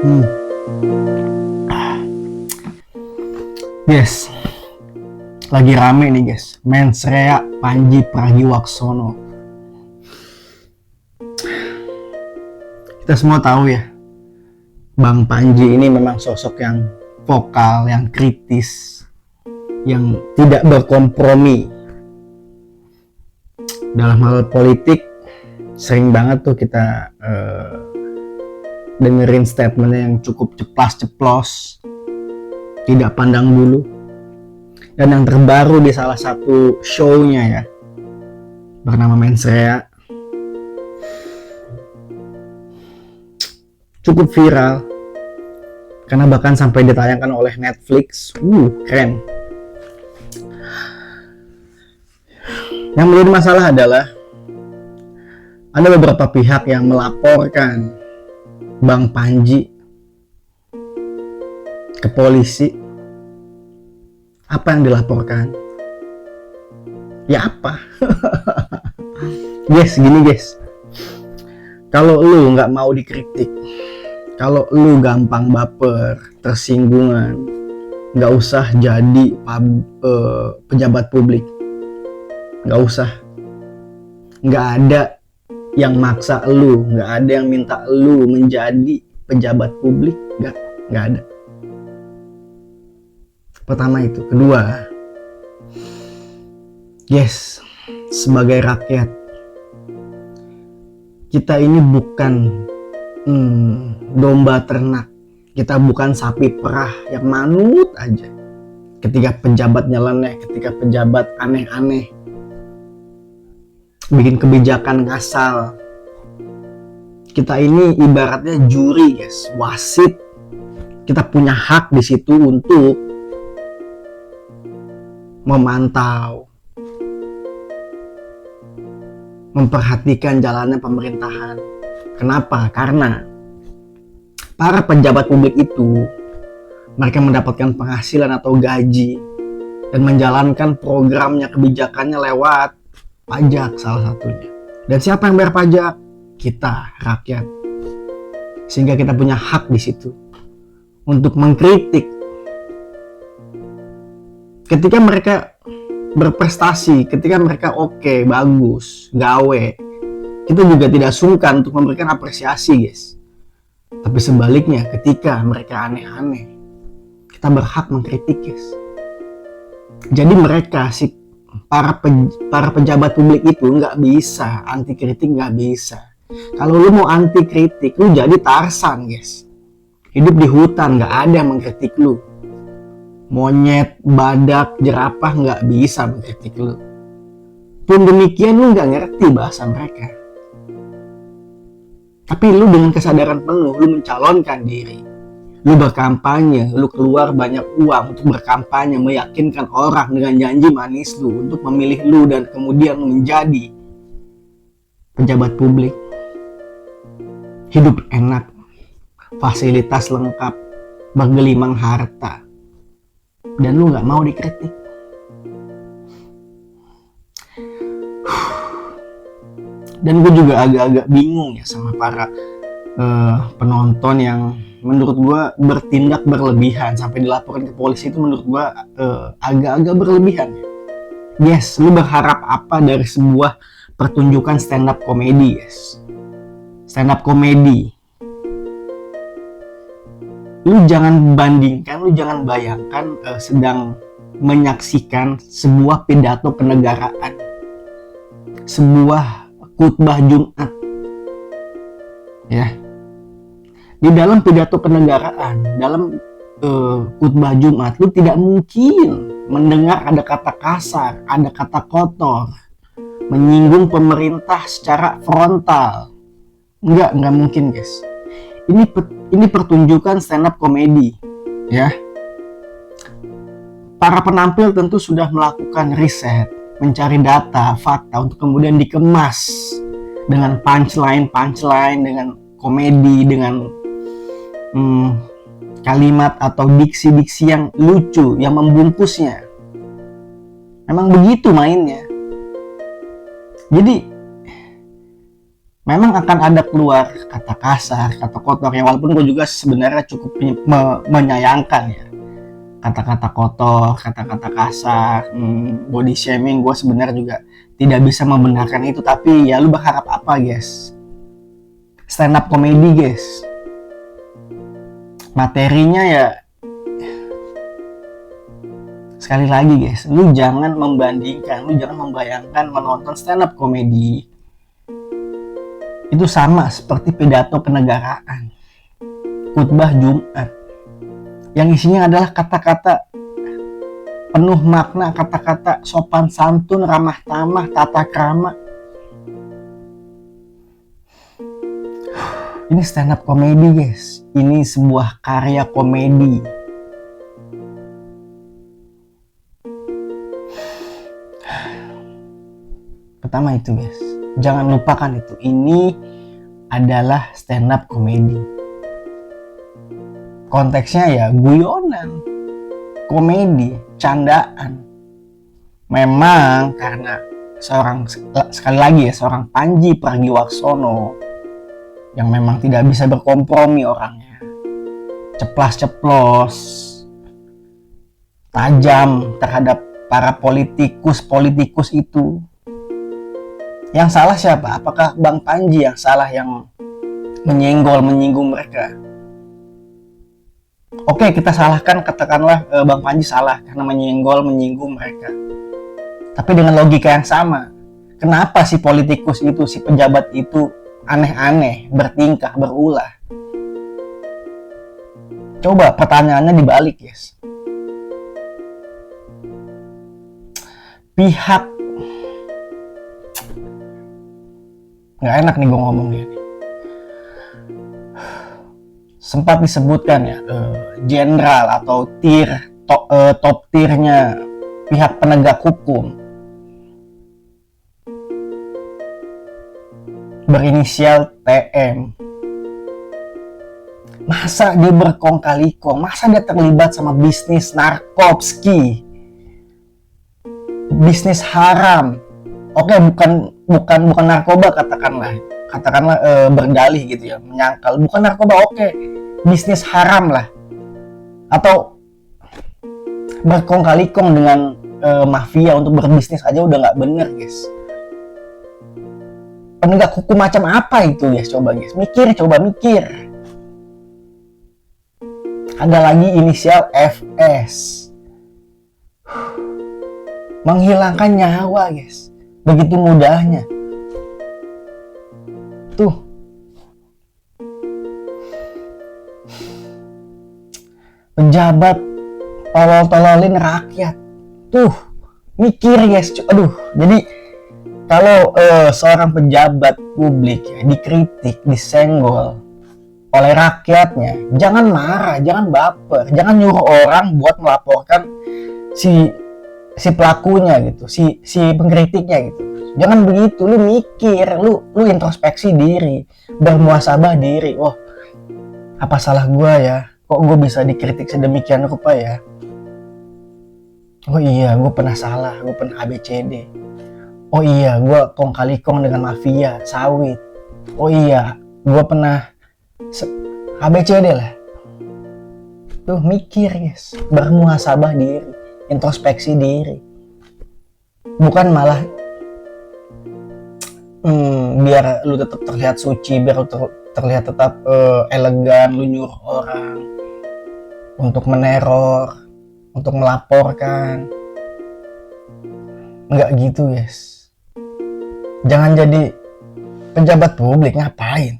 Hmm. Guys, lagi rame nih guys, Mensreya Pandji Pragiwaksono. Kita semua tahu ya, Bang Panji ini memang sosok yang vokal, yang kritis, yang tidak berkompromi. Dalam hal politik, sering banget tuh kita dengerin statementnya yang cukup ceplas-ceplos, tidak pandang bulu. Dan yang terbaru di salah satu show-nya ya, bernama Mensreya, cukup viral karena bahkan sampai ditayangkan oleh Netflix. Keren. Yang menjadi masalah adalah ada beberapa pihak yang melaporkan Bang Panji ke polisi. Apa yang dilaporkan? Ya apa? Gini guys, kalau lu nggak mau dikritik, kalau lu gampang baper, tersinggungan, nggak usah jadi pejabat publik. Nggak usah. Nggak ada yang maksa lu, nggak ada yang minta lu menjadi pejabat publik. Nggak ada. Pertama itu. Kedua, yes, sebagai rakyat, kita ini bukan domba ternak. Kita bukan sapi perah yang manut aja ketika pejabat nyeleneh, ketika pejabat aneh-aneh, bikin kebijakan ngasal. Kita ini ibaratnya juri guys, wasit. Kita punya hak di situ untuk memantau, memperhatikan jalannya pemerintahan. Kenapa? Karena para pejabat publik itu, mereka mendapatkan penghasilan atau gaji dan menjalankan programnya, kebijakannya lewat pajak salah satunya. Dan siapa yang bayar pajak? Kita, rakyat. Sehingga kita punya hak di situ untuk mengkritik. Ketika mereka berprestasi, ketika mereka oke, bagus, gawe, kita juga tidak sungkan untuk memberikan apresiasi guys. Tapi sebaliknya, ketika mereka aneh-aneh, kita berhak mengkritik guys. Jadi mereka para pejabat publik itu nggak bisa anti kritik, nggak bisa. Kalau lu mau anti kritik, lu jadi Tarsan guys. Hidup di hutan, nggak ada yang mengkritik lu. Monyet, badak, jerapah nggak bisa mengkritik lu. Pun demikian lu nggak ngerti bahasa mereka. Tapi lu dengan kesadaran penuh, lu mencalonkan diri. Lu berkampanye, lu keluar banyak uang untuk berkampanye, meyakinkan orang dengan janji manis lu untuk memilih lu dan kemudian menjadi pejabat publik. Hidup enak, fasilitas lengkap, bergelimang harta. Dan lu gak mau dikritik. Dan gue juga agak-agak bingung ya sama para penonton yang menurut gue bertindak berlebihan sampai dilaporkan ke polisi. Itu menurut gue agak-agak berlebihan ya. Yes, lu berharap apa dari sebuah pertunjukan stand up komedi guys? Stand up komedi, lu jangan bandingkan, lu jangan bayangkan sedang menyaksikan sebuah pidato kenegaraan, sebuah khutbah Jumat ya. Di dalam pidato kenegaraan, dalam khutbah Jumat, lu tidak mungkin mendengar ada kata kasar, ada kata kotor, menyinggung pemerintah secara frontal. Nggak mungkin guys. Ini pertunjukan stand up komedi ya. Para penampil tentu sudah melakukan riset, mencari data, fakta untuk kemudian dikemas dengan punchline, dengan komedi, dengan kalimat atau diksi-diksi yang lucu, yang membungkusnya. Memang begitu mainnya. Jadi memang akan ada keluar kata kasar, kata kotor ya, walaupun gue juga sebenarnya cukup menyayangkan ya kata-kata kotor, kata-kata kasar, body shaming. Gue sebenarnya juga tidak bisa membenarkan itu, tapi ya lu berharap apa guys? Stand up comedy guys, materinya ya sekali lagi guys, lu jangan membandingkan, lu jangan membayangkan menonton stand up comedy itu sama seperti pidato kenegaraan, khutbah Jumat yang isinya adalah kata-kata penuh makna, kata-kata sopan santun, ramah tamah, tata krama. Ini stand up comedy guys, ini sebuah karya komedi. Pertama itu guys, jangan lupakan itu, ini adalah stand up comedy. Konteksnya ya guyonan, komedi, candaan. Memang karena sekali lagi ya, seorang Pandji Pragiwaksono yang memang tidak bisa berkompromi orangnya, ceplas-ceplos, tajam terhadap para politikus itu. Yang salah siapa? Apakah Bang Pandji yang salah yang menyinggung mereka? Oke, kita salahkan, katakanlah Bang Pandji salah karena menyinggung mereka. Tapi dengan logika yang sama, kenapa si politikus itu, si pejabat itu aneh-aneh, bertingkah, berulah? Coba pertanyaannya dibalik, guys. Pihak, nggak enak nih gue ngomong gini. Sempat disebutkan ya, jenderal atau top tiernya pihak penegak hukum berinisial TM. Masa dia berkong-kali-kong, masa dia terlibat sama bisnis narkopski, bisnis haram. Oke, bukan narkoba, katakanlah berdalih gitu ya, menyangkal, bukan narkoba, oke, bisnis haram lah, atau berkong-kali-kong dengan mafia untuk berbisnis aja udah nggak bener guys. Penegak hukum macam apa itu guys? Coba mikir. Ada lagi inisial FS, menghilangkan nyawa guys, begitu mudahnya. Tuh, pejabat tolol-tololin rakyat. Tuh, mikir guys. Aduh, jadi kalau seorang pejabat publik ya, dikritik, disenggol oleh rakyatnya, jangan marah, jangan baper, jangan nyuruh orang buat melaporkan si pelakunya gitu, si pengkritiknya gitu. Jangan begitu, lu mikir, lu introspeksi diri, bermuhasabah diri. Oh, apa salah gua ya? Kok gue bisa dikritik sedemikian rupa ya? Oh iya, gue pernah salah, gue pernah ABCD. Oh iya, gue kong kali kong dengan mafia sawit. Oh iya, gue pernah ABCD lah. Tuh mikir guys, bermuhasabah diri, introspeksi diri. Bukan malah biar lu tetap terlihat suci, biar lu terlihat tetap elegan, lu nyuruh orang untuk meneror, untuk melaporkan. Enggak gitu guys. Jangan jadi pejabat publik, ngapain?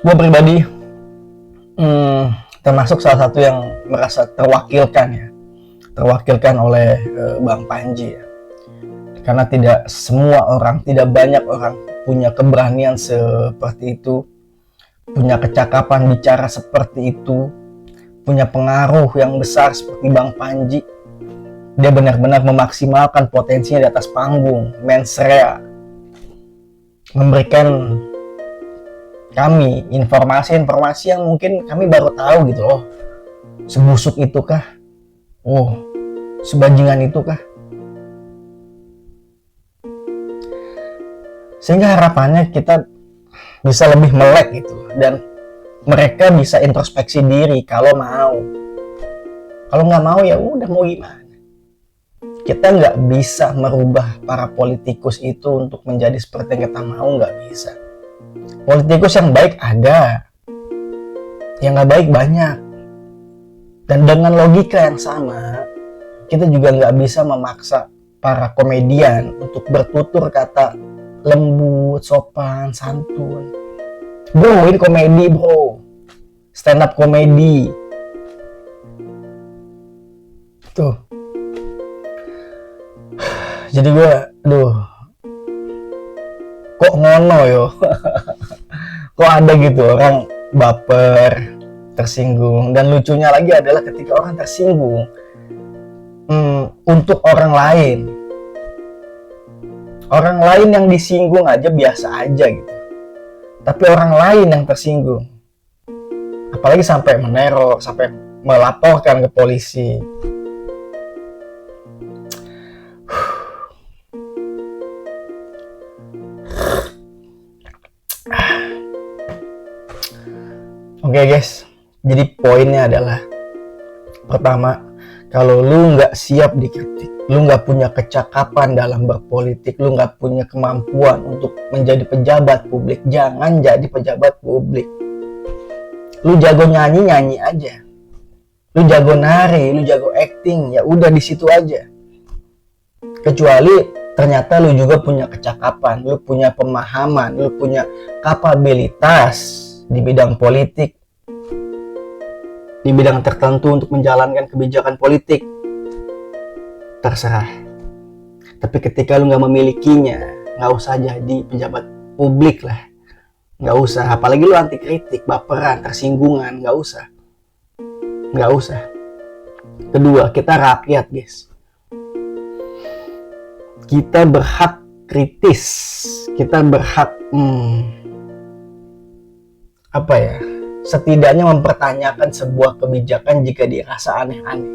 Gue pribadi termasuk salah satu yang merasa terwakilkan oleh Bang Pandji ya. Karena tidak banyak orang punya keberanian seperti itu, punya kecakapan bicara seperti itu, punya pengaruh yang besar seperti Bang Pandji. Dia benar-benar memaksimalkan potensinya di atas panggung, mensrea, memberikan kami informasi yang mungkin kami baru tahu gitu. Oh, sebusuk itu kah? Oh, sebajingan itu kah? Sehingga harapannya kita bisa lebih melek gitu, dan mereka bisa introspeksi diri kalau mau. Kalau nggak mau ya udah, mau gimana? Kita nggak bisa merubah para politikus itu untuk menjadi seperti yang kita mau, nggak bisa. Politikus yang baik ada, yang nggak baik banyak. Dan dengan logika yang sama, kita juga nggak bisa memaksa para komedian untuk bertutur kata lembut, sopan, santun. Bro, ini komedi bro, stand up komedi. Tuh. Jadi gue, kok ngono yo. Kok ada gitu orang baper, tersinggung. Dan lucunya lagi adalah ketika orang tersinggung untuk orang lain yang disinggung aja biasa aja gitu, tapi orang lain yang tersinggung, apalagi sampai meneror, sampai melaporkan ke polisi. Oke guys, jadi poinnya adalah, pertama, kalau lu nggak siap dikritik, lu nggak punya kecakapan dalam berpolitik, lu nggak punya kemampuan untuk menjadi pejabat publik, jangan jadi pejabat publik. Lu jago nyanyi aja, lu jago nari, lu jago acting, ya udah di situ aja. Kecuali ternyata lu juga punya kecakapan, lu punya pemahaman, lu punya kapabilitas di bidang politik, di bidang tertentu untuk menjalankan kebijakan politik, terserah. Tapi ketika lu nggak memilikinya, nggak usah jadi pejabat publik lah, nggak usah. Apalagi lu anti kritik, baperan, tersinggungan, nggak usah. Kedua, kita rakyat guys, kita berhak kritis, kita berhak setidaknya mempertanyakan sebuah kebijakan jika dirasa aneh-aneh.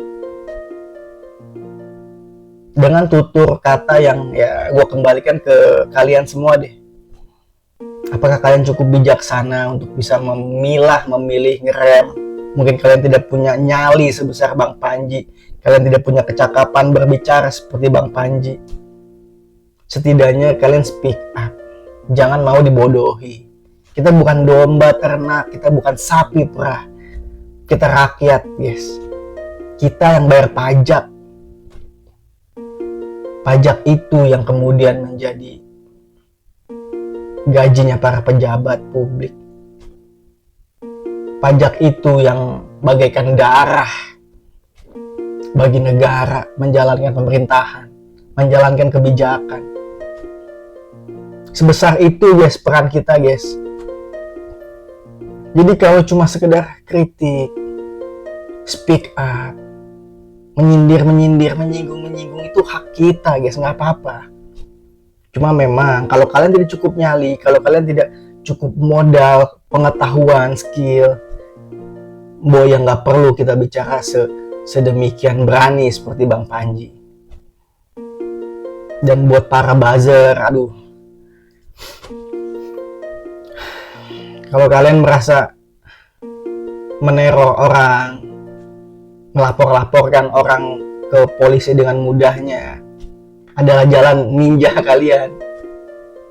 Dengan tutur kata yang ya gue kembalikan ke kalian semua deh. Apakah kalian cukup bijaksana untuk bisa memilih, ngerem? Mungkin kalian tidak punya nyali sebesar Bang Panji, kalian tidak punya kecakapan berbicara seperti Bang Panji. Setidaknya kalian speak up, jangan mau dibodohi. Kita bukan domba ternak, kita bukan sapi perah. Kita rakyat, guys. Kita yang bayar pajak. Pajak itu yang kemudian menjadi gajinya para pejabat publik. Pajak itu yang bagaikan darah bagi negara menjalankan pemerintahan, menjalankan kebijakan. Sebesar itu guys peran kita guys. Jadi kalau cuma sekedar kritik, speak up, menyindir, menyinggung itu hak kita guys, nggak apa-apa. Cuma memang kalau kalian tidak cukup nyali, kalau kalian tidak cukup modal, pengetahuan, skill, boy yang nggak perlu kita bicara sedemikian berani seperti Bang Panji. Dan buat para buzzer, kalau kalian merasa meneror orang, melapor-laporkan orang ke polisi dengan mudahnya adalah jalan ninja kalian,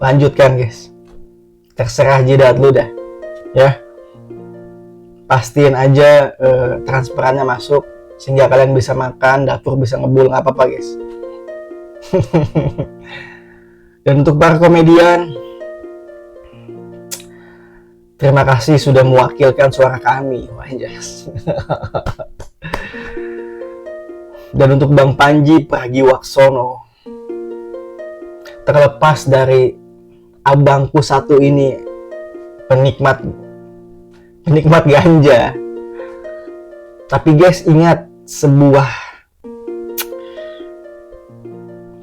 lanjutkan guys. Terserah jidat lu dah, ya. Pastiin aja transferannya masuk sehingga kalian bisa makan, dapur bisa ngebul, nggak apa-apa guys. Dan untuk para komedian, terima kasih sudah mewakilkan suara kami. Dan untuk Bang Panji Pragiwaksono, terlepas dari abangku satu ini penikmat ganja, tapi guys ingat sebuah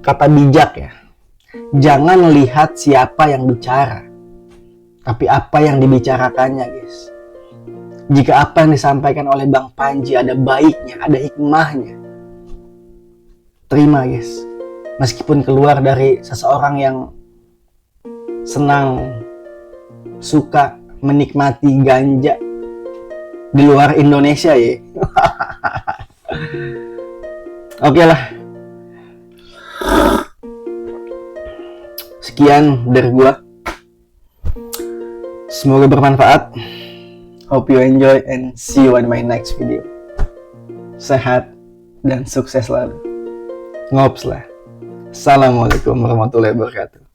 kata bijak ya, jangan lihat siapa yang bicara, tapi apa yang dibicarakannya guys. Jika apa yang disampaikan oleh Bang Panji ada baiknya, ada hikmahnya, terima guys. Meskipun keluar dari seseorang yang senang, suka menikmati ganja di luar Indonesia ya. Oke lah. Sekian dari gua. Semoga bermanfaat. Hope you enjoy and see you on my next video. Sehat dan sukses selalu. Ngops lah. Assalamualaikum warahmatullahi wabarakatuh.